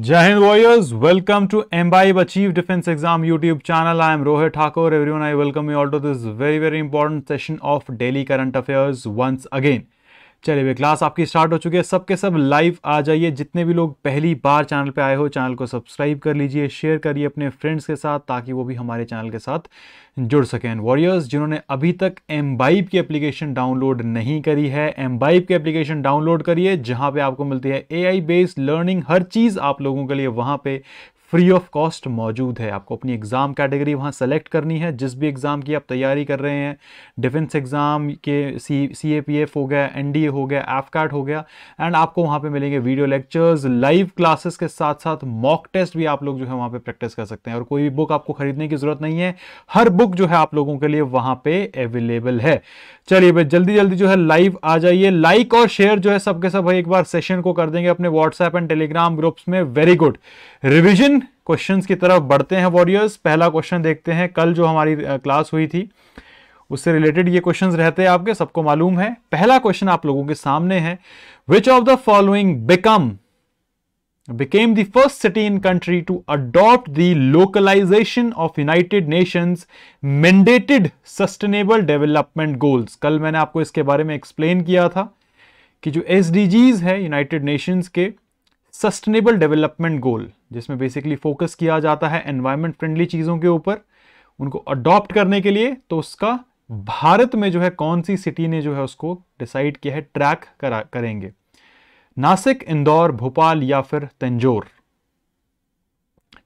Jai Hind Warriors, welcome to Imbibe Achieve Defense Exam YouTube channel. I am Rohit Thakur. Everyone, I welcome you all to this very important session of daily current affairs once again. चलिए वे class आपकी start हो चुकी है। सबके सब live आ जाइए। जितने भी लोग पहली बार चैनल पे आए हो, चैनल को सब्सक्राइब कर लीजिए, शेयर करिए अपने फ्रेंड्स के साथ ताकि वो भी हमारे चैनल के साथ जुड़ सकें। वॉरियर्स, जिन्होंने अभी तक एम्बाइब की एप्लीकेशन डाउनलोड नहीं करी है, एम्बाइब की एप्लीकेशन डाउनलोड करिए, जहां पे आपको मिलती है AI बेस्ड लर्निंग। हर चीज़ आप लोगों के लिए वहां पे फ्री ऑफ कॉस्ट मौजूद है। आपको अपनी एग्ज़ाम कैटेगरी वहाँ सेलेक्ट करनी है। जिस भी एग्ज़ाम की आप तैयारी कर रहे हैं, डिफेंस एग्ज़ाम के CAPF हो गया, NDA हो गया, AFCAT हो गया, एंड आपको वहाँ पे मिलेंगे वीडियो लेक्चर्स, लाइव क्लासेस के साथ साथ मॉक टेस्ट भी आप लोग जो है वहाँ पे प्रैक्टिस कर सकते हैं। और कोई भी बुक आपको खरीदने की ज़रूरत नहीं है, हर बुक जो है आप लोगों के लिए वहाँ पे अवेलेबल है। चलिए भाई, जल्दी जल्दी जो है लाइव आ जाइए। लाइक और शेयर जो है सबके सब एक बार सेशन को कर देंगे अपने व्हाट्सएप एंड टेलीग्राम ग्रुप्स में। Very good. रिवीजन क्वेश्चंस की तरफ बढ़ते हैं वॉरियर्स। पहला क्वेश्चन देखते हैं। कल जो हमारी क्लास हुई थी उससे रिलेटेड ये क्वेश्चंस रहते हैं, आपके सबको मालूम है। पहला क्वेश्चन आप लोगों के सामने है, which of the following became the first city in country to adopt the localization of United Nations mandated sustainable development goals। कल मैंने आपको इसके बारे में एक्सप्लेन किया था कि जो SDGs है यूनाइटेड नेशंस के सस्टेनेबल डेवलपमेंट गोल, जिसमें बेसिकली फोकस किया जाता है एनवायरमेंट फ्रेंडली चीज़ों के ऊपर, उनको अडॉप्ट करने के लिए, तो उसका भारत में जो है कौन सी सिटी ने जो है उसको डिसाइड किया है, ट्रैक करेंगे। नासिक, इंदौर, भोपाल या फिर तंजौर।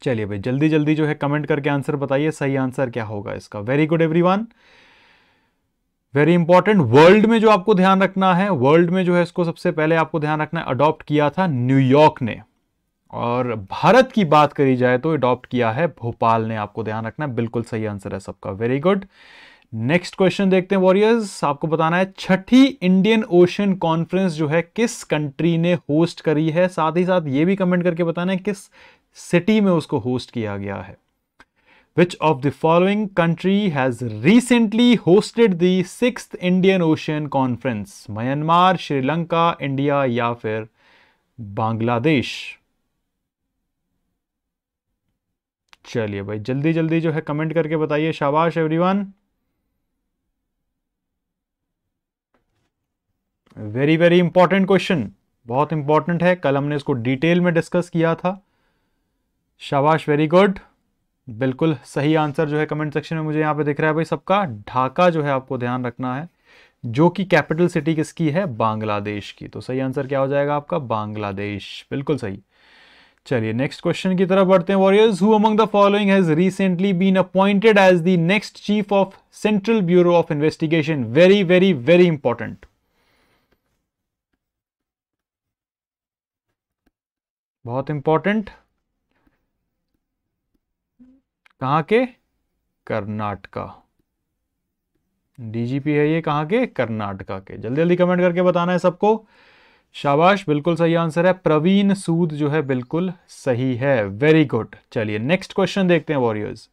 चलिए भाई, जल्दी जल्दी जो है कमेंट करके आंसर बताइए, सही आंसर क्या होगा इसका। Very good everyone, very important. World में जो आपको ध्यान रखना है, वर्ल्ड में जो है इसको सबसे पहले आपको ध्यान रखना है, अडॉप्ट किया था न्यूयॉर्क ने। और भारत की बात करी जाए तो अडॉप्ट किया है भोपाल ने। आपको ध्यान रखना है, बिल्कुल सही आंसर है सबका। Very good. नेक्स्ट क्वेश्चन देखते हैं वॉरियर्स। आपको बताना है छठी इंडियन ओशन कॉन्फ्रेंस जो है किस कंट्री ने होस्ट करी है। साथ ही साथ ये भी कमेंट करके बताना है किस सिटी में उसको होस्ट किया गया है। Which of the following country has recently hosted the 6th Indian Ocean Conference? Myanmar, Sri Lanka, India या फिर बांग्लादेश। चलिए भाई, जल्दी जल्दी जो है कमेंट करके बताइए। शाबाश everyone. Very very important question, बहुत इंपॉर्टेंट है। कल हमने इसको डिटेल में डिस्कस किया था। शाबाश, वेरी गुड। बिल्कुल सही आंसर जो है कमेंट सेक्शन में मुझे यहाँ पे दिख रहा है भाई सबका। ढाका जो है आपको ध्यान रखना है, जो कि कैपिटल सिटी किसकी है, बांग्लादेश की। तो सही आंसर क्या हो जाएगा आपका, बांग्लादेश। बिल्कुल सही। चलिए नेक्स्ट क्वेश्चन की तरफ बढ़ते हैं warriors. Who among the following has recently been appointed as the next chief of central bureau of investigation. Very very very important, बहुत इंपॉर्टेंट। कहां के, कर्नाटका। DGP है ये, कहां के, कर्नाटका के। जल्दी जल्दी कमेंट करके बताना है सबको। शाबाश, बिल्कुल सही आंसर है। प्रवीण सूद जो है बिल्कुल सही है। Very good. चलिए नेक्स्ट क्वेश्चन देखते हैं warriors.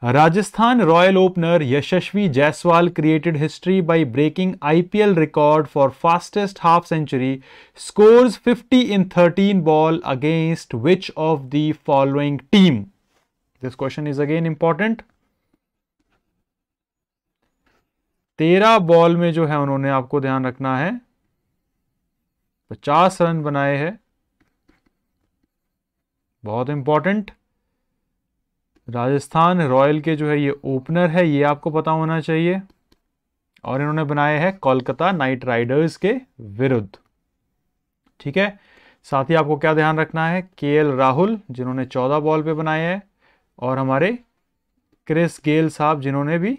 Rajasthan royal opener Yashasvi Jaiswal created history by breaking IPL record for fastest half century, scores 50 in 13 ball against which of the following team. This question is again important. 13 ball में जो है उन्होंने, आपको ध्यान रखना है, 50 रन बनाए हैं। बहुत इंपॉर्टेंट। राजस्थान रॉयल के जो है ये ओपनर है, ये आपको पता होना चाहिए। और इन्होंने बनाए हैं कोलकाता नाइट राइडर्स के विरुद्ध। ठीक है। साथ ही आपको क्या ध्यान रखना है, KL राहुल जिन्होंने 14 बॉल पे बनाए हैं, और हमारे क्रिस गेल साहब जिन्होंने भी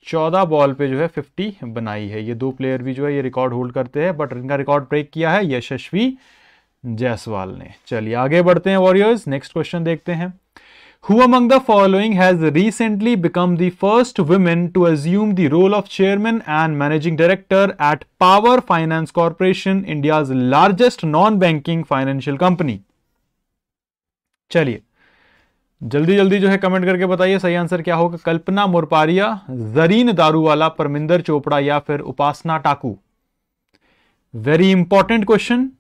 14 बॉल पे जो है 50 बनाई है। ये दो प्लेयर भी जो है ये रिकॉर्ड होल्ड करते हैं, बट इनका रिकॉर्ड ब्रेक किया है यशस्वी जायसवाल ने। चलिए आगे बढ़ते हैं वॉरियर्स। नेक्स्ट क्वेश्चन देखते हैं। Who among the following has recently become the first woman to assume the role of chairman and managing director at Power Finance Corporation, India's largest non-banking financial company? चलिए जल्दी जल्दी जो है comment करके बताइए सही आंसर क्या होगा। कल्पना मुरपारिया, जरीन दारूवाला, परमिंदर चोपड़ा या फिर Upasana Taku? Very important question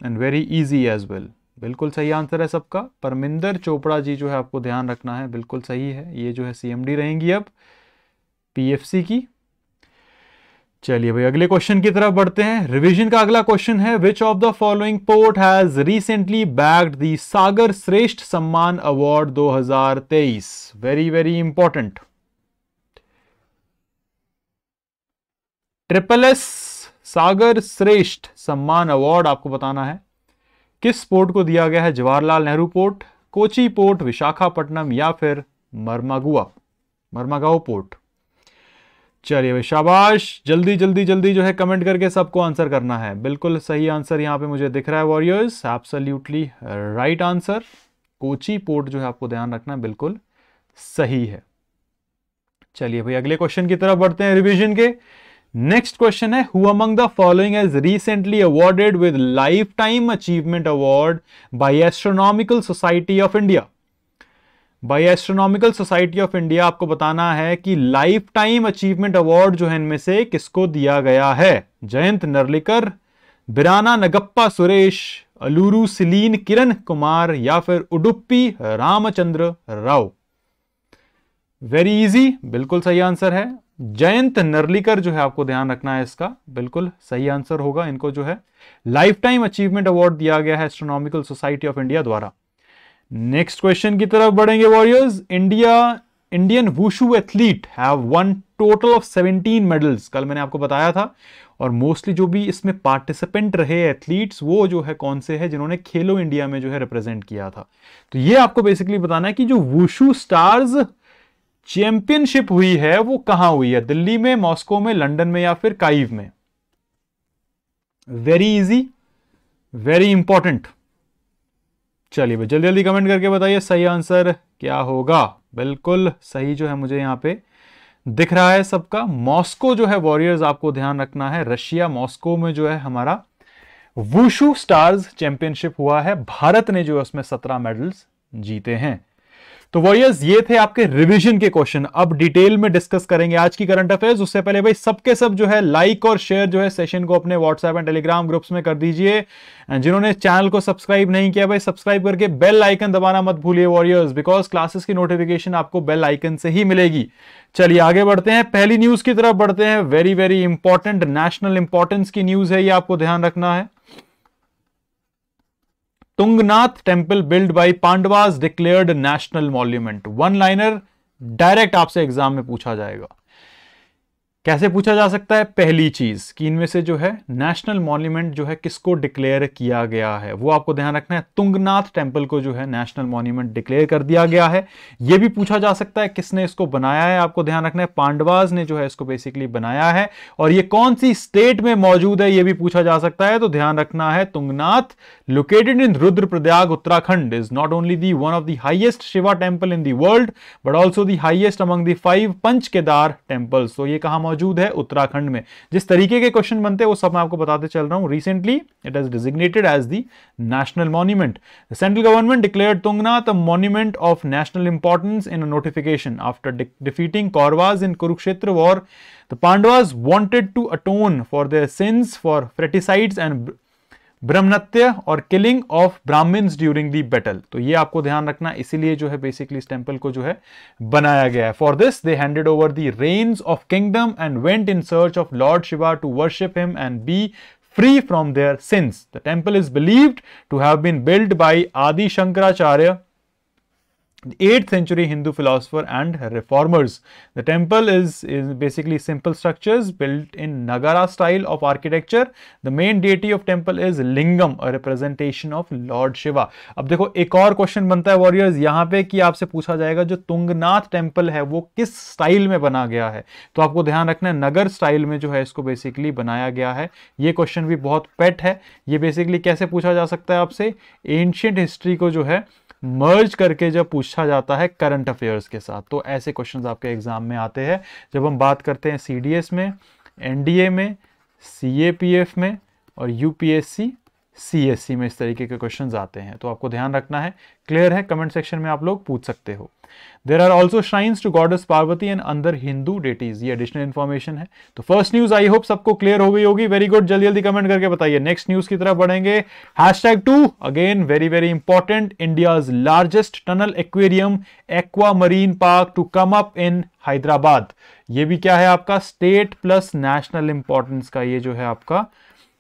and very easy as well. बिल्कुल सही आंसर है सबका। परमिंदर चोपड़ा जी जो है आपको ध्यान रखना है, बिल्कुल सही है। ये जो है सीएमडी रहेंगी अब पीएफसी की। चलिए भाई अगले क्वेश्चन की तरफ बढ़ते हैं। रिवीजन का अगला क्वेश्चन है, which of the following port has recently bagged the Sagar Shreshtha Samman award 2023? Very very important. SSS Sagar Shreshtha Samman award आपको बताना है किस पोर्ट को दिया गया है। जवाहरलाल नेहरू पोर्ट, कोची पोर्ट, विशाखापट्टनम या फिर मरमागांव पोर्ट? चलिए भाई शाबाश, जल्दी जल्दी जल्दी जो है कमेंट करके सबको आंसर करना है। बिल्कुल सही आंसर यहां पे मुझे दिख रहा है warriors, absolutely right answer. Kochi port जो है आपको ध्यान रखना है, बिल्कुल सही है। चलिए भाई अगले क्वेश्चन की तरफ बढ़ते हैं रिवीजन के। नेक्स्ट क्वेश्चन है, who among the following has recently awarded with life time achievement award by astronomical society of India? By astronomical society of India आपको बताना है कि लाइफ टाइम अचीवमेंट अवार्ड जो है इनमें से किसको दिया गया है। जयंत नर्लिकर, बिराना नगप्पा सुरेश, अलूरू सिलीन किरण कुमार या फिर उडुप्पी रामचंद्र राव? वेरी इजी, बिल्कुल सही आंसर है जयंत नर्लिकर जो है आपको ध्यान रखना है इसका, बिल्कुल सही आंसर होगा। इनको जो है लाइफ टाइम अचीवमेंट अवार्ड दिया गया है एस्ट्रोनॉमिकल सोसाइटी ऑफ इंडिया द्वारा। नेक्स्ट क्वेश्चन की तरफ बढ़ेंगे warriors. Indian wushu athlete have one total of 17 medals, कल मैंने आपको बताया था। और मोस्टली जो भी इसमें पार्टिसिपेंट रहे एथलीट्स वो जो है कौन से हैं जिन्होंने खेलो इंडिया में जो है रिप्रेजेंट किया था। तो ये आपको बेसिकली बताना है कि जो वुशु स्टार्स चैंपियनशिप हुई है वो कहां हुई है, दिल्ली में, मॉस्को में, लंदन में या फिर काइव में? Very easy, very important. चलिए भाई जल्दी जल्दी कमेंट करके बताइए सही आंसर क्या होगा। बिल्कुल सही जो है मुझे यहां पे दिख रहा है सबका। मॉस्को जो है वॉरियर्स आपको ध्यान रखना है, रशिया मॉस्को में जो है हमारा वुशु स्टार्स चैंपियनशिप हुआ है। भारत ने जो है उसमें 17 मेडल्स जीते हैं। तो वॉरियर्स ये थे आपके रिवीजन के क्वेश्चन। अब डिटेल में डिस्कस करेंगे आज की करंट अफेयर्स। उससे पहले भाई सबके सब जो है लाइक और शेयर जो है सेशन को अपने व्हाट्सएप एंड टेलीग्राम ग्रुप्स में कर दीजिए। जिन्होंने चैनल को सब्सक्राइब नहीं किया भाई सब्सक्राइब करके बेल आइकन दबाना मत भूलिए वॉरियर्स, बिकॉज क्लासेस की नोटिफिकेशन आपको बेल आइकन से ही मिलेगी। चलिए आगे बढ़ते हैं, पहली न्यूज की तरफ बढ़ते हैं। Very very important national importance की न्यूज है, ये आपको ध्यान रखना है। Tungnath temple build by Pandavas declared national monument. One liner direct आपसे एग्जाम में पूछा जाएगा। कैसे पूछा जा सकता है? पहली चीज कि इनमें से जो है नेशनल मॉन्यूमेंट जो है किसको डिक्लेयर किया गया है वो आपको ध्यान रखना है। तुंगनाथ टेम्पल को जो है नेशनल मॉन्यूमेंट डिक्लेयर कर दिया गया है। यह भी पूछा जा सकता है किसने इसको बनाया है, आपको ध्यान रखना है पांडवास ने जो है इसको बेसिकली बनाया है। और ये कौन सी स्टेट में मौजूद है यह भी पूछा जा सकता है, तो ध्यान रखना है Tungnath located in Rudraprayag Uttarakhand is not only the one of the highest Shiva temple in the world but also the highest among the 5 Panch Kedar temples. तो ये कहां मौजूद है? उत्तराखंड में। जिस तरीके के क्वेश्चन बनते हैं वो सब मैं आपको बताते चल रहा हूं। Recently it is designated as the national monument. The central government declared Tungnath a monument of national importance in a notification after defeating Kauravas in Kurukshetra war. The Pandavas wanted to atone for their sins for fratricides and brahmahatya और killing of Brahmins during the battle. तो ये आपको ध्यान रखना, इसीलिए जो है basically इस टेंपल को जो है बनाया गया है। For this they handed over the reins of kingdom and went in search of lord Shiva to worship him and be free from their sins. The temple is believed to have been built by Adi Shankaracharya, the 8th century Hindu philosopher and reformers. The temple is basically simple structures built in Nagara style of architecture. The main deity of temple is Lingam, a representation of Lord Shiva. अब देखो एक और question बनता है warriors यहाँ पे कि आपसे पूछा जाएगा जो तुंगनाथ टेम्पल है वो किस स्टाइल में बना गया है। तो आपको ध्यान रखना है नगर स्टाइल में जो है इसको बेसिकली बनाया गया है। ये क्वेश्चन भी बहुत पेट है। ये बेसिकली कैसे पूछा जा सकता है आपसे? एंशिएंट हिस्ट्री को जो है मर्ज करके जब पूछा जाता है करंट अफेयर्स के साथ, तो ऐसे क्वेश्चंस आपके एग्जाम में आते हैं जब हम बात करते हैं सीडीएस में, एनडीए में, सीएपीएफ में और यूपीएससी सीएससी में इस तरीके के क्वेश्चंस आते हैं, तो आपको ध्यान रखना है। क्लियर है? कमेंट सेक्शन में आप लोग पूछ सकते हो। There are also shrines to goddess Parvati and other Hindu deities, ये एडिशनल इन्फॉर्मेशन है। तो फर्स्ट न्यूज आई होप सबको क्लियर हो गई होगी। वेरी गुड, जल्दी जल्दी कमेंट करके बताइए। नेक्स्ट न्यूज की तरफ बढ़ेंगे। #2 again very very important, India's largest tunnel aquarium aqua marine park to come up in Hyderabad. ये भी क्या है आपका स्टेट प्लस नेशनल इंपॉर्टेंस का, ये जो है आपका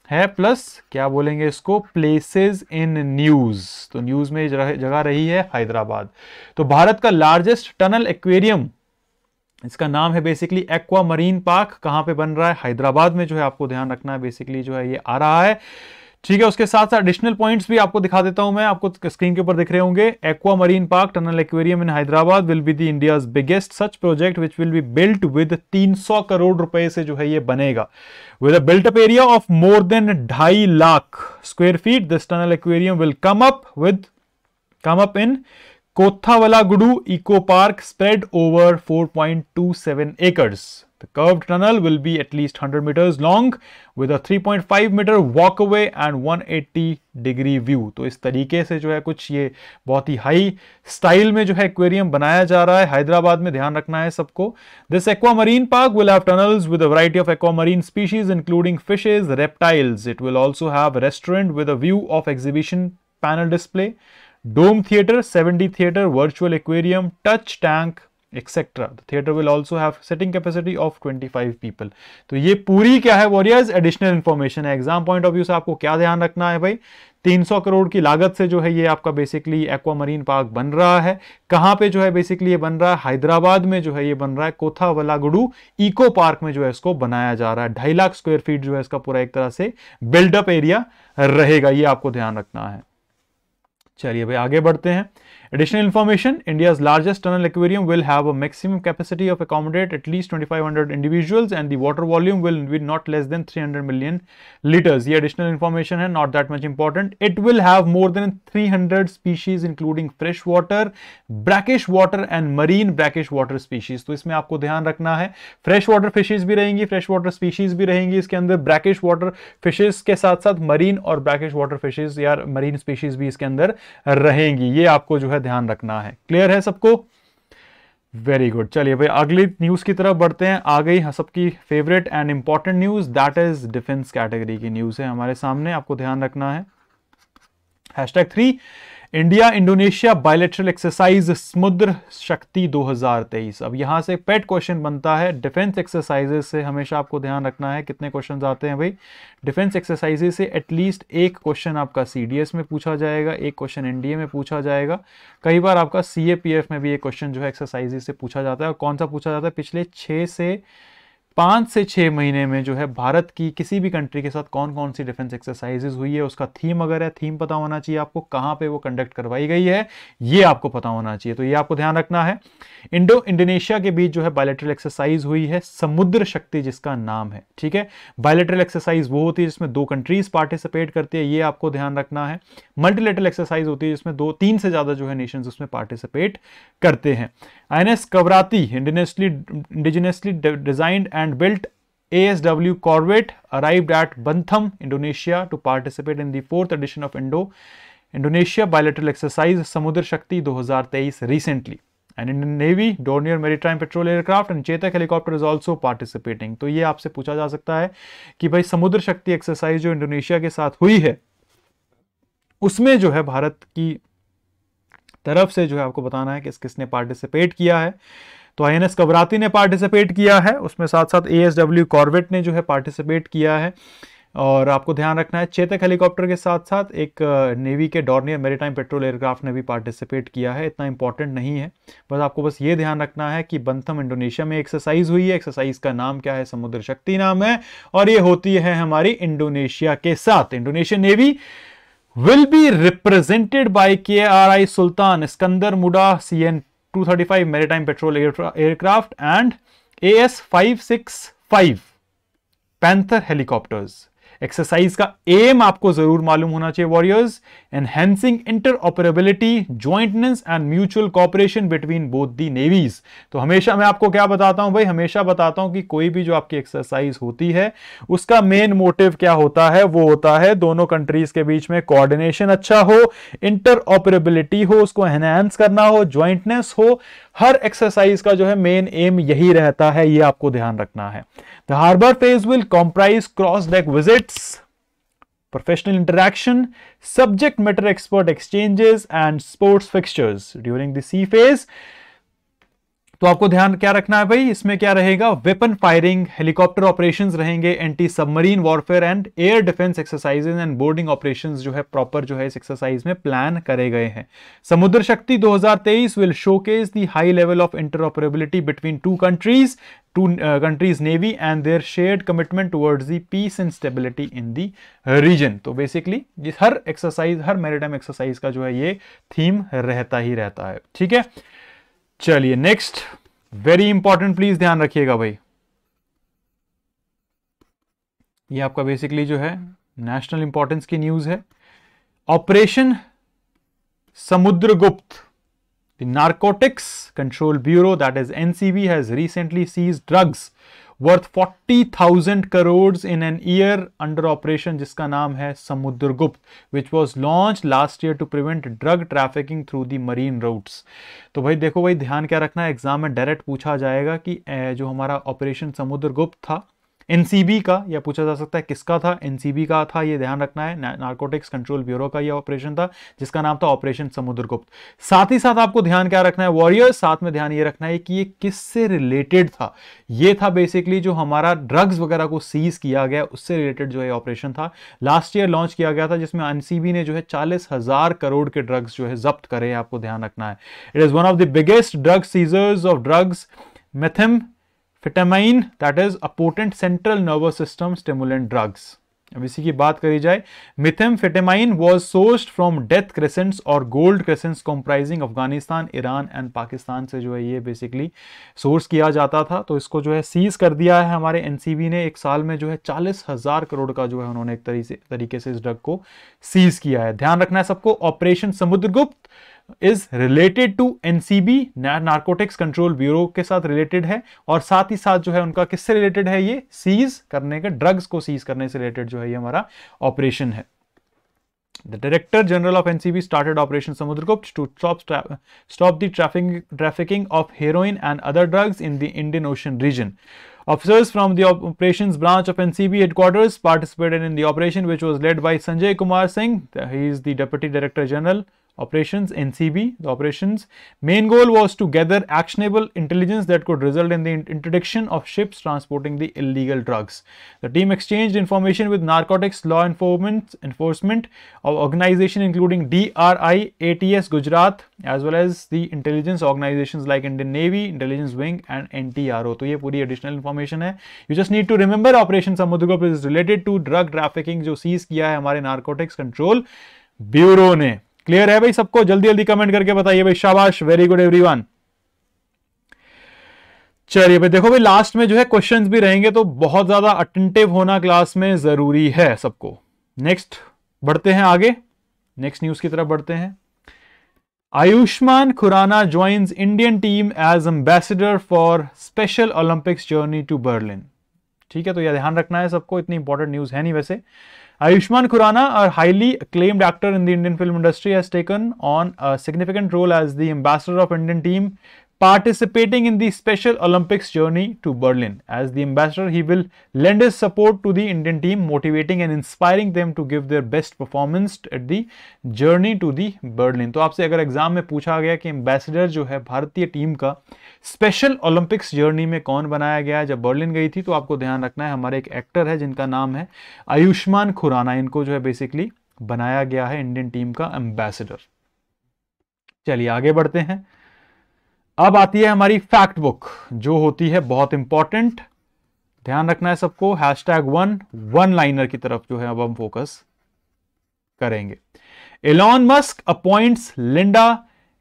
है, प्लस क्या बोलेंगे इसको, प्लेसेस इन न्यूज। तो न्यूज में जगह रही है हैदराबाद। तो भारत का लार्जेस्ट टनल एक्वेरियम, इसका नाम है बेसिकली एक्वा मरीन पार्क। कहां पे बन रहा है? हैदराबाद में जो है आपको ध्यान रखना है, बेसिकली जो है ये आ रहा है। ठीक है, उसके साथ साथ एडिशनल पॉइंट्स भी आपको दिखा देता हूं मैं, आपको स्क्रीन के ऊपर दिख रहे होंगे। Aqua marine park tunnel aquarium in Hyderabad will be the India's biggest such project which will be built with 300 crore रुपए से जो है ये बनेगा। With a built up area of more than 2.5 lakh square feet, this tunnel aquarium will come up in Kothawalagudu Eco Park spread over 4.27 acres. The curved tunnel will be at least 100 meters long with a 3.5 meter walkway and 180-degree view. तो इस तरीके से जो है कुछ ये बहुत ही high style में जो है एक्वेरियम बनाया जा रहा है हैदराबाद में, ध्यान रखना है सबको। This aquamarine park will have tunnels with a variety of aquamarine species including fishes, reptiles. It will also have a restaurant with a view of exhibition panel display, Dome theater, 7D theater, virtual aquarium, touch tank, etc. The theater will also have sitting capacity of 25 people. तो ये पूरी क्या है warriors, additional information है। Exam point of view से आपको क्या ध्यान रखना है भाई, 300 करोड़ की लागत से जो है ये आपका बेसिकली एक्वा मरीन पार्क बन रहा है। कहां पे जो है बेसिकली ये बन रहा है? हैदराबाद में जो है ये बन रहा है, कोथावलागुडू इको पार्क में जो है इसको बनाया जा रहा है। 2.5 लाख स्क्वायर फीट जो है इसका पूरा एक तरह से बिल्डअप एरिया रहेगा, ये आपको ध्यान रखना है। चलिए भाई आगे बढ़ते हैं। Additional information, India's largest tunnel aquarium will have a maximum capacity of accommodate at least 2500 individuals and the water volume will be not less than 300 million liters. ये additional information है, not that much important. It will have more than 300 species including fresh water, brackish water and marine brackish water species. तो इसमें आपको ध्यान रखना है, fresh water fishes भी रहेंगी, fresh water species भी रहेंगी इसके अंदर, brackish water fishes के साथ साथ marine और brackish water fishes या marine species भी इसके अंदर रहेंगी। ये आपको जो है ध्यान रखना है। क्लियर है सबको? Very good. चलिए भाई अगली न्यूज की तरफ बढ़ते हैं। आ गई सबकी favourite and important news, that is defence category की न्यूज है हमारे सामने, आपको ध्यान रखना है। #3 इंडिया इंडोनेशिया बायलैटरल एक्सरसाइज समुद्र शक्ति 2023। अब यहां से पेट क्वेश्चन बनता है डिफेंस एक्सरसाइजेस से, हमेशा आपको ध्यान रखना है कितने क्वेश्चंस आते हैं भाई डिफेंस एक्सरसाइजेस से। एटलीस्ट एक क्वेश्चन आपका सीडीएस में पूछा जाएगा, एक क्वेश्चन एनडीए में पूछा जाएगा, कई बार आपका सीएपीएफ में भी एक क्वेश्चन जो है एक्सरसाइजेस से पूछा जाता है। और कौन सा पूछा जाता है? पिछले 5 से 6 महीने में जो है भारत की किसी भी कंट्री के साथ कौन कौन सी डिफेंस एक्सरसाइजेस हुई है, उसका थीम अगर है, थीम पता होना चाहिए आपको, कहां पे वो कंडक्ट करवाई गई है ये आपको पता होना चाहिए। तो ये आपको ध्यान रखना है। इंडो इंडोनेशिया के बीच जो है बायलैटरल एक्सरसाइज हुई है समुद्र शक्ति जिसका नाम है। ठीक है, बायलैटरल एक्सरसाइज वो होती है जिसमें 2 कंट्रीज पार्टिसिपेट करती है, ये आपको ध्यान रखना है। मल्टीलैटरल एक्सरसाइज होती है जिसमें 2-3 से ज्यादा जो है नेशंस उसमें पार्टिसिपेट करते हैं। INS Kavaratti indigenously designed and built ASW Corvette arrived at Bantham, Indonesia to participate in the 4th edition of Indonesia bilateral exercise Samudra Shakti 2023 recently. And Indian Navy Dornier Maritime Patrol Aircraft and Chetak helicopter is also participating. तो ये आपसे पूछा जा सकता है कि भाई समुद्र शक्ति एक्सरसाइज जो इंडोनेशिया के साथ हुई है उसमें जो है भारत की तरफ से जो है आपको बताना है कि किसने पार्टिसिपेट किया है। तो INS कवराती ने पार्टिसिपेट किया है, उसमें साथ साथ ASW कॉर्वेट ने जो है पार्टिसिपेट किया है। और आपको ध्यान रखना है चेतक हेलीकॉप्टर के साथ साथ एक नेवी के डॉर्नियर मैरीटाइम पेट्रोल एयरक्राफ्ट ने भी पार्टिसिपेट किया है। इतना इंपॉर्टेंट नहीं है, आपको बस ये ध्यान रखना है कि बंथम इंडोनेशिया में एक्सरसाइज हुई है, एक्सरसाइज का नाम क्या है? समुद्र शक्ति नाम है, और ये होती है हमारी इंडोनेशिया के साथ। Indonesian navy will be represented by KRI Sultan Iskandar Muda CN-235 maritime patrol aircraft and AS-565 Panther helicopters. Exercise का एम आपको जरूर मालूम होना चाहिए warriors, enhancing interoperability, jointness and mutual cooperation between both the navies. तो हमेशा मैं आपको क्या बताता हूं भाई, हमेशा बताता हूं कि कोई भी जो आपकी एक्सरसाइज होती है उसका मेन मोटिव क्या होता है, वो होता है दोनों कंट्रीज के बीच में कोऑर्डिनेशन अच्छा हो, इंटरऑपरेबिलिटी हो, उसको एनहांस करना हो, ज्वाइंटनेस हो। हर एक्सरसाइज का जो है मेन एम यही रहता है, ये आपको ध्यान रखना है। The harbour phase will comprise cross deck visits, professional interaction, subject matter expert exchanges and sports fixtures during the sea phase। तो आपको ध्यान क्या रखना है भाई, इसमें क्या रहेगा, वेपन फायरिंग, हेलीकॉप्टर ऑपरेशंस रहेंगे, anti submarine warfare and air defence exercises and boarding operations जो है प्रॉपर जो है इस एक्सरसाइज में प्लान करे गए हैं। समुद्र शक्ति 2023 will showcase the high level of interoperability between two countries navy and their shared commitment towards the peace and stability in the region। तो बेसिकली जिस हर एक्सरसाइज, हर मैरीटाइम एक्सरसाइज का जो है ये थीम रहता ही रहता है। ठीक है, चलिए नेक्स्ट, वेरी इंपॉर्टेंट, प्लीज ध्यान रखिएगा भाई। ये आपका बेसिकली जो है नेशनल इंपॉर्टेंस की न्यूज है। Operation Samudragupta, the Narcotics Control Bureau, that is NCB, has recently seized drugs worth 40,000 crores in an year under operation जिसका नाम है Samudragupta, which was launched last year to prevent drug trafficking through the marine routes। तो भाई देखो भाई, ध्यान क्या रखना है, एग्जाम में डायरेक्ट पूछा जाएगा कि जो हमारा ऑपरेशन समुद्रगुप्त था एनसीबी का, या पूछा जा सकता है किसका था, एनसीबी का था, ये ध्यान रखना है। नारकोटिक्स कंट्रोल ब्यूरो का ये ऑपरेशन था जिसका नाम था ऑपरेशन समुद्रगुप्त। साथ ही साथ आपको ध्यान क्या रखना है वॉरियर्स, साथ में ध्यान ये रखना है कि ये किससे रिलेटेड था। ये था बेसिकली जो हमारा ड्रग्स वगैरह को सीज किया गया उससे रिलेटेड जो है ऑपरेशन था, लास्ट ईयर लॉन्च किया गया था, जिसमें एनसीबी ने जो है 40,000 करोड़ के ड्रग्स जो है जब्त करे, आपको ध्यान रखना है। It is one of the biggest drug seizures of drugs methamphetamine, that is a potent central nervous system stimulant drugs. अब इसी की बात करी जाए, methamphetamine was sourced from death crescents और gold crescents comprising Afghanistan, Iran and Pakistan से जो है ये बेसिकली सोर्स किया जाता था। तो इसको जो है सीज कर दिया है हमारे एनसीबी ने। एक साल में जो है 40,000 करोड़ का जो है उन्होंने एक तरीके से इस ड्रग को सीज किया है। ध्यान रखना है सबको, operation Samudragupt is related to NCB, narcotics control bureau के साथ रिलेटेड है, और साथ ही साथ जो है उनका किससे रिलेटेड है, ये सीज करने के, ड्रग्स को सीज करने से रिलेटेड जो है ये हमारा ऑपरेशन है। The Director General of NCB started Operation Samudragupt to stop the trafficking of heroin and other drugs in the Indian Ocean region. Officers from the operations branch of NCB headquarters participated in the operation, which was led by Sanjay Kumar Singh. He is the Deputy Director General Operations NCB. The operations main goal was to gather actionable intelligence that could result in the interdiction of ships transporting the illegal drugs. The team exchanged information with narcotics law enforcement of organization including DRI, ATS Gujarat, as well as the intelligence organizations like Indian Navy, Intelligence Wing and NTRO. तो ये पूरी additional information है। You just need to remember Operation Samudragupt is related to drug trafficking जो seize किया है हमारे narcotics control bureau ने। Clear है भाई सबको? जल्दी जल्दी कमेंट करके बताइए भाई, शाबाश, वेरी गुड एवरीवन। चलिए भाई देखो भाई, लास्ट में जो है क्वेश्चंस भी रहेंगे, तो बहुत ज्यादा अटेंटिव होना क्लास में जरूरी है सबको। नेक्स्ट बढ़ते हैं आगे, नेक्स्ट न्यूज की तरफ बढ़ते हैं। Ayushmann Khurrana joins Indian team as ambassador for Special Olympics journey to Berlin. ठीक है, तो यह ध्यान रखना है सबको, इतनी इंपॉर्टेंट न्यूज है नहीं वैसे। Ayushmann Khurrana, a highly acclaimed actor in the Indian film industry, has taken on a significant role as the ambassador of Indian team participating in the Special Olympics journey to Berlin. As the ambassador, he will lend his support to the Indian team, motivating and inspiring them to give their best performance at the journey to the Berlin. तो आपसे अगर exam में पूछा गया कि ambassador जो है भारतीय टीम का स्पेशल ओलंपिक्स जर्नी में कौन बनाया गया है जब बर्लिन गई थी, तो आपको ध्यान रखना है हमारे एक एक्टर है जिनका नाम है आयुष्मान खुराना। इनको जो है बेसिकली बनाया गया है इंडियन टीम का एम्बेसडर। चलिए आगे बढ़ते हैं। अब आती है हमारी फैक्ट बुक जो होती है बहुत इंपॉर्टेंट, ध्यान रखना है सबको। #1 वन लाइनर की तरफ जो है अब हम फोकस करेंगे। एलॉन मस्क अपॉइंट्स लिंडा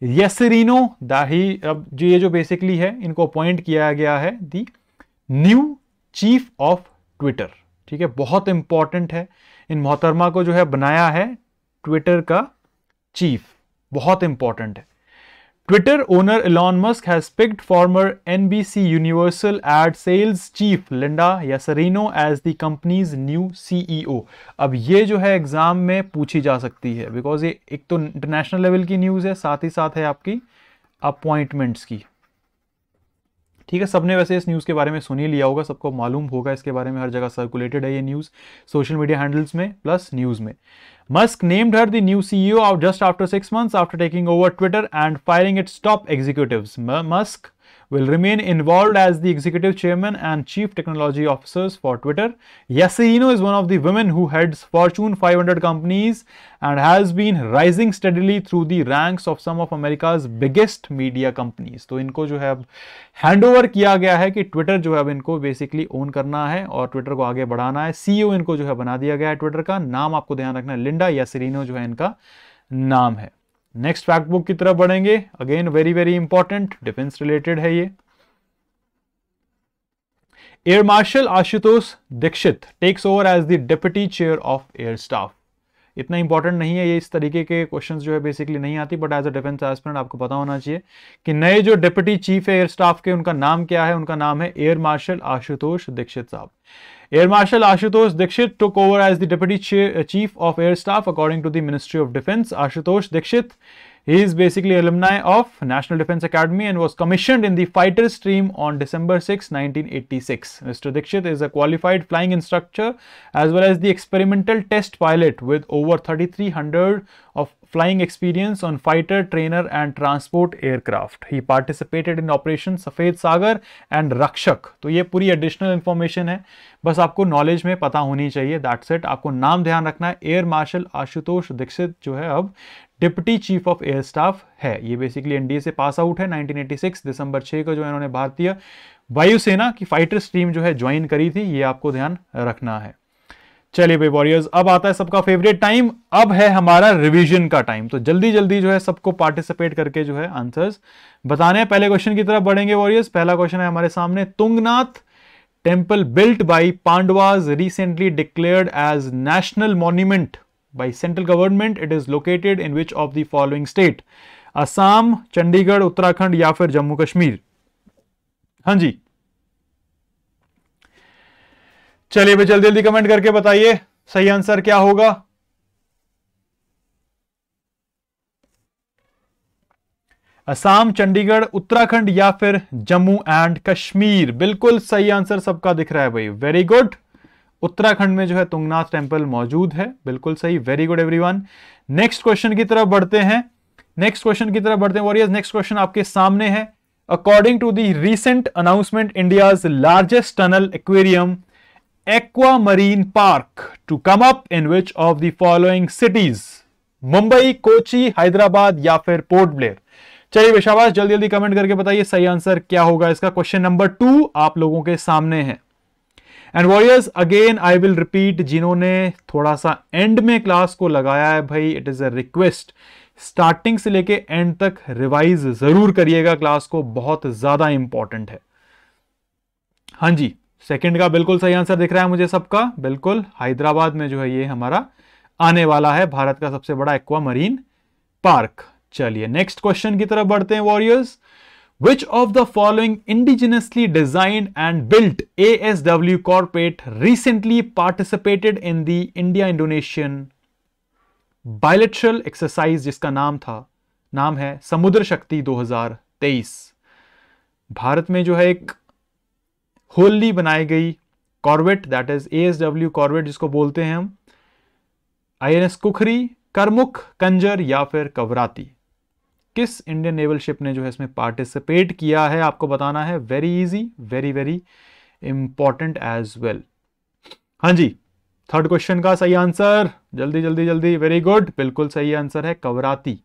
येसेरिनो, अब जो ये जो बेसिकली है इनको अपॉइंट किया गया है दी न्यू चीफ ऑफ ट्विटर। ठीक है, बहुत इंपॉर्टेंट है। इन मोहतरमा को जो है बनाया है ट्विटर का चीफ, बहुत इंपॉर्टेंट है। Twitter owner Elon Musk has picked former NBC Universal ad sales chief Linda Yasarino as the company's new CEO। अब ये जो है एग्जाम में पूछी जा सकती है, बिकॉज ये एक तो इंटरनेशनल लेवल की न्यूज़ है, साथ ही साथ है आपकी अपॉइंटमेंट्स की। ठीक है, सबने वैसे इस न्यूज़ के बारे में सुन ही लिया होगा, सबको मालूम होगा इसके बारे में, हर जगह सर्कुलेटेड है ये न्यूज़, सोशल मीडिया हैंडल्स में प्लस न्यूज़ में। Musk named her the new CEO out just after 6 months after taking over Twitter and firing its top executives. Musk will remain involved as the executive chairman and chief technology officers for Twitter. Yasarino is one of the women who heads Fortune 500 companies and has been rising steadily through the ranks of some of America's biggest media companies. तो इनको जो है अब hand over किया गया है कि Twitter जो है अब इनको बेसिकली ओन करना है और ट्विटर को आगे बढ़ाना है। सीईओ इनको जो है बना दिया गया है ट्विटर का। नाम आपको ध्यान रखना है, लिंडा यासिरिनो जो है इनका नाम है। नेक्स्ट फैक्ट बुक की तरफ बढ़ेंगे, again very very important, defence related है ये। Air marshal Ashutosh Dixit takes over as the deputy chief of air staff. इतना इंपॉर्टेंट नहीं है ये, इस तरीके के क्वेश्चंस जो है बेसिकली नहीं आती, but as a defence aspirant आपको पता होना चाहिए कि नए जो डिप्टी चीफ है एयर स्टाफ के, उनका नाम क्या है। उनका नाम है एयर मार्शल आशुतोष दीक्षित साहब। Air Marshal Ashutosh Dikshit took over as the Deputy Chief of Air Staff according to the Ministry of Defense. Ashutosh Dikshit, he is basically alumni of National Defense Academy and was commissioned in the fighter stream on December 6, 1986. Mr. Dikshit is a qualified flying instructor as well as the experimental test pilot with over 3,300 of flying experience on fighter, trainer and transport aircraft. He participated in Operation Safed Sagar and Rakshak. तो ये पूरी additional information है, बस आपको knowledge में पता होनी चाहिए, दैट्स इट। आपको नाम ध्यान रखना है, एयर मार्शल आशुतोष दीक्षित जो है अब deputy chief of air staff है। ये बेसिकली एनडीए से पास आउट है 1986 दिसंबर 6 को, जो इन्होंने भारतीय वायुसेना की फाइटर स्ट्रीम जो है ज्वाइन करी थी, ये आपको ध्यान रखना है। चलिए भाई वॉरियर्स, अब आता है सबका फेवरेट टाइम, अब है हमारा रिवीजन का टाइम। तो जल्दी जल्दी जो है सबको पार्टिसिपेट करके जो है आंसर्स बताने हैं। पहले क्वेश्चन की तरफ बढ़ेंगे वॉरियर्स। पहला क्वेश्चन है हमारे सामने, Tungnath temple built by Pandavas recently declared as national monument by central government. It is located in which of the following state? Assam, Chandigarh, Uttarakhand या फिर जम्मू कश्मीर? हाँ जी, चलिए भाई जल्दी जल्दी कमेंट करके बताइए सही आंसर क्या होगा। असम, चंडीगढ़, उत्तराखंड या फिर जम्मू एंड कश्मीर? बिल्कुल सही आंसर सबका दिख रहा है भाई, वेरी गुड। उत्तराखंड में जो है तुंगनाथ टेम्पल मौजूद है, बिल्कुल सही, very good everyone. Next question की तरफ बढ़ते हैं, वॉरियर्स। नेक्स्ट क्वेश्चन आपके सामने है, according to the recent announcement India's largest tunnel aquarium aqua marine park to come up in which of the following cities? Mumbai, Kochi, Hyderabad या फिर पोर्ट ब्लेयर? चलिए शाबाश, जल्दी जल्दी कमेंट करके बताइए सही आंसर क्या होगा इसका। क्वेश्चन नंबर 2 आप लोगों के सामने है। And warriors again I will repeat, जिन्होंने थोड़ा सा एंड में क्लास को लगाया है भाई, it is a request, starting से लेके एंड तक रिवाइज जरूर करिएगा क्लास को, बहुत ज्यादा इंपॉर्टेंट है। हाँ जी, सेकंड का बिल्कुल सही आंसर दिख रहा है मुझे सबका, बिल्कुल हैदराबाद में जो है ये हमारा आने वाला है, भारत का सबसे बड़ा एक्वा मरीन पार्क। चलिए नेक्स्ट क्वेश्चन की तरफ बढ़ते हैं warriors. Which of the following indigenously designed and built ASW corporate recently participated in the India-Indonesian bilateral exercise जिसका नाम है समुद्र शक्ति 2023? भारत में जो है एक होली बनाई गई corvette, that is ASW corvette जिसको बोलते हैं हम, INS कुखरी, करमुख, कंजर या फिर कवराती? किस इंडियन नेवल शिप ने जो है इसमें पार्टिसिपेट किया है आपको बताना है, very easy, very very important as well. हाँ जी, थर्ड क्वेश्चन का सही आंसर जल्दी जल्दी जल्दी, वेरी गुड, बिल्कुल सही आंसर है कवराती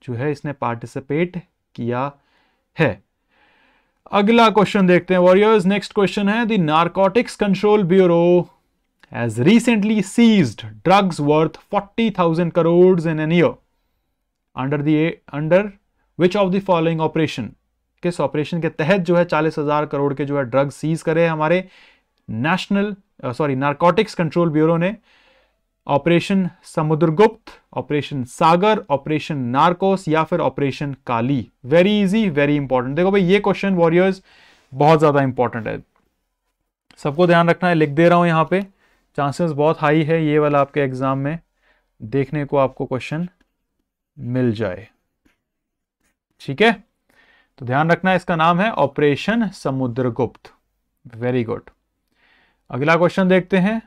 जो है इसने पार्टिसिपेट किया है। अगला क्वेश्चन देखते हैं वॉरियर्स। नेक्स्ट क्वेश्चन है, the narcotics control bureau has recently seized drugs worth 40,000 crore in an year under which of the following operation? किस ऑपरेशन के तहत जो है 40,000 करोड़ के जो है ड्रग्स सीज करे हमारे नेशनल नारकोटिक्स कंट्रोल ब्यूरो ने operation Samudragupta, operation Sagar, operation Narcos या फिर operation Kali? Very easy, very important. देखो भाई ये क्वेश्चन वॉरियर्स बहुत ज्यादा इंपॉर्टेंट है, सबको ध्यान रखना है। लिख दे रहा हूं यहां पे, चांसेस बहुत हाई है ये वाला आपके एग्जाम में देखने को आपको क्वेश्चन मिल जाए, ठीक है? तो ध्यान रखना है, इसका नाम है ऑपरेशन समुद्रगुप्त। Very good. अगला क्वेश्चन देखते हैं।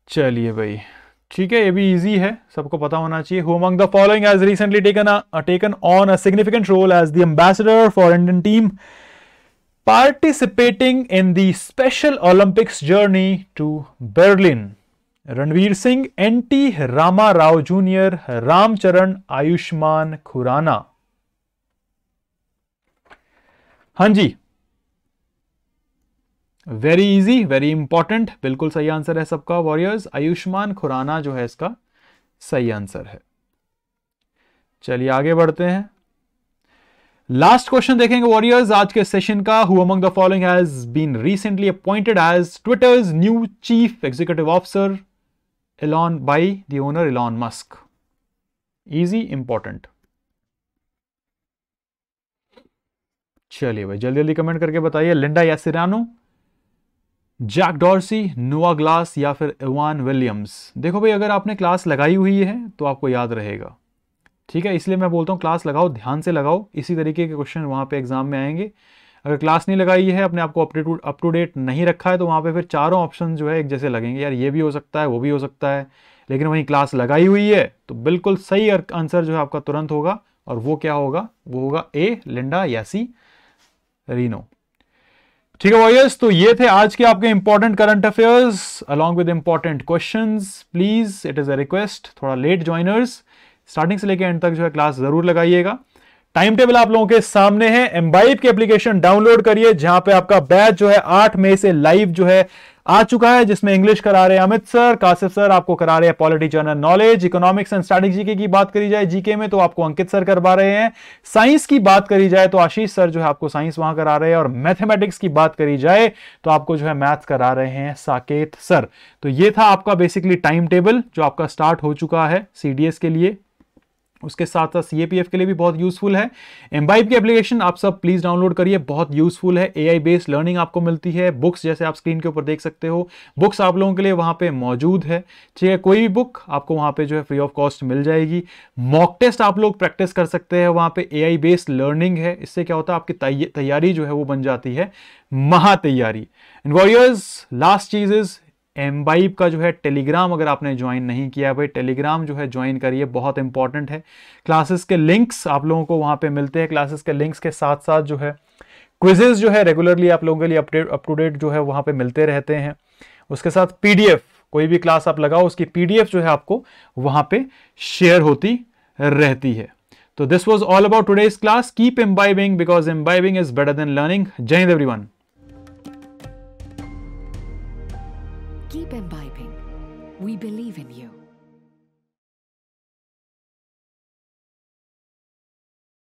चलिए भाई ठीक है, ये भी इजी है, सबको पता होना चाहिए। Who among the following has recently taken on a significant role as the ambassador for Indian team participating in the Special Olympics journey to Berlin? Ranveer Singh, NT Rama Rao junior, Ramcharan, Ayushmann Khurrana? हाँ जी, वेरी इजी, वेरी इंपॉर्टेंट, बिल्कुल सही answer है सबका warriors. Ayushman Khurana जो है इसका सही आंसर है। चलिए आगे बढ़ते हैं, लास्ट क्वेश्चन देखेंगे वॉरियर्स आज के सेशन का। Who among the following has been recently appointed as Twitter's new chief executive officer Elon by the owner Elon Musk? Easy, important. चलिए भाई जल्दी जल्दी कमेंट करके बताइए। Linda Yaccarino, Jack Dorsey, Noah Glass या फिर इवान विलियम्स? देखो भाई अगर आपने क्लास लगाई हुई है तो आपको याद रहेगा, ठीक है? इसलिए मैं बोलता हूं क्लास लगाओ, ध्यान से लगाओ, इसी तरीके के क्वेश्चन वहां पे एग्जाम में आएंगे। अगर क्लास नहीं लगाई है, अपने आप को अप टू डेट नहीं रखा है, तो वहां पे फिर चारों ऑप्शन जो है एक जैसे लगेंगे, यार ये भी हो सकता है, वो भी हो सकता है। लेकिन वहीं क्लास लगाई हुई है तो बिल्कुल सही आंसर जो है आपका तुरंत होगा, और वो क्या होगा? वो होगा ए, लिंडा यासी रीनो। ठीक है वॉरियर्स, तो ये थे आज के आपके important current affairs along with important questions. Please, it is a request, थोड़ा लेट ज्वाइनर्स स्टार्टिंग से लेकर एंड तक जो है क्लास जरूर लगाइएगा। टाइम टेबल आप लोगों के सामने है, एम्बाइब की एप्लीकेशन डाउनलोड करिए, जहां पे आपका बैच जो है 8 मई से लाइव जो है आ चुका है, जिसमें इंग्लिश करा रहे हैं अमित सर, कासिफ सर आपको करा रहे हैं polity, general knowledge, economics and static GK की बात करी जाए जीके में तो आपको अंकित सर करवा रहे हैं, साइंस की बात करी जाए तो आशीष सर जो है आपको साइंस वहां करा रहे हैं, और मैथमेटिक्स की बात करी जाए तो आपको जो है मैथ्स करा रहे हैं साकेत सर। तो ये था आपका बेसिकली टाइम टेबल जो आपका स्टार्ट हो चुका है सीडीएस के लिए, उसके साथ साथ सीएपीएफ के लिए भी बहुत यूजफुल है। एम्बाइब की एप्लीकेशन आप सब प्लीज डाउनलोड करिए, बहुत यूजफुल है, एआई बेस्ड लर्निंग आपको मिलती है। बुक्स जैसे आप स्क्रीन के ऊपर देख सकते हो, बुक्स आप लोगों के लिए वहां पे मौजूद है, ठीक है? कोई भी बुक आपको वहां पे जो है फ्री ऑफ कॉस्ट मिल जाएगी। मॉक टेस्ट आप लोग प्रैक्टिस कर सकते हैं, वहां पे एआई बेस्ड लर्निंग है, इससे क्या होता है आपकी तैयारी जो है वो बन जाती है महा तैयारी। एंड वॉरियर्स, लास्ट चीज इज एम्बाइब का जो है टेलीग्राम अगर आपने ज्वाइन नहीं किया है भाई, टेलीग्राम जो है ज्वाइन करिए, बहुत इंपॉर्टेंट है। क्लासेस के लिंक्स आप लोगों को वहां पे मिलते हैं, क्लासेस के लिंक्स के साथ साथ जो है क्विजेस जो है रेगुलरली आप लोगों के लिए अप टू डेट जो है वहां पे मिलते रहते हैं। उसके साथ पीडीएफ, कोई भी क्लास आप लगाओ उसकी पीडीएफ जो है आपको वहां पे शेयर होती रहती है। तो this was all about today's class. Keep imbibing because imbibing is better than learning. Jai Hind everyone. Keep imbibing. We believe in you.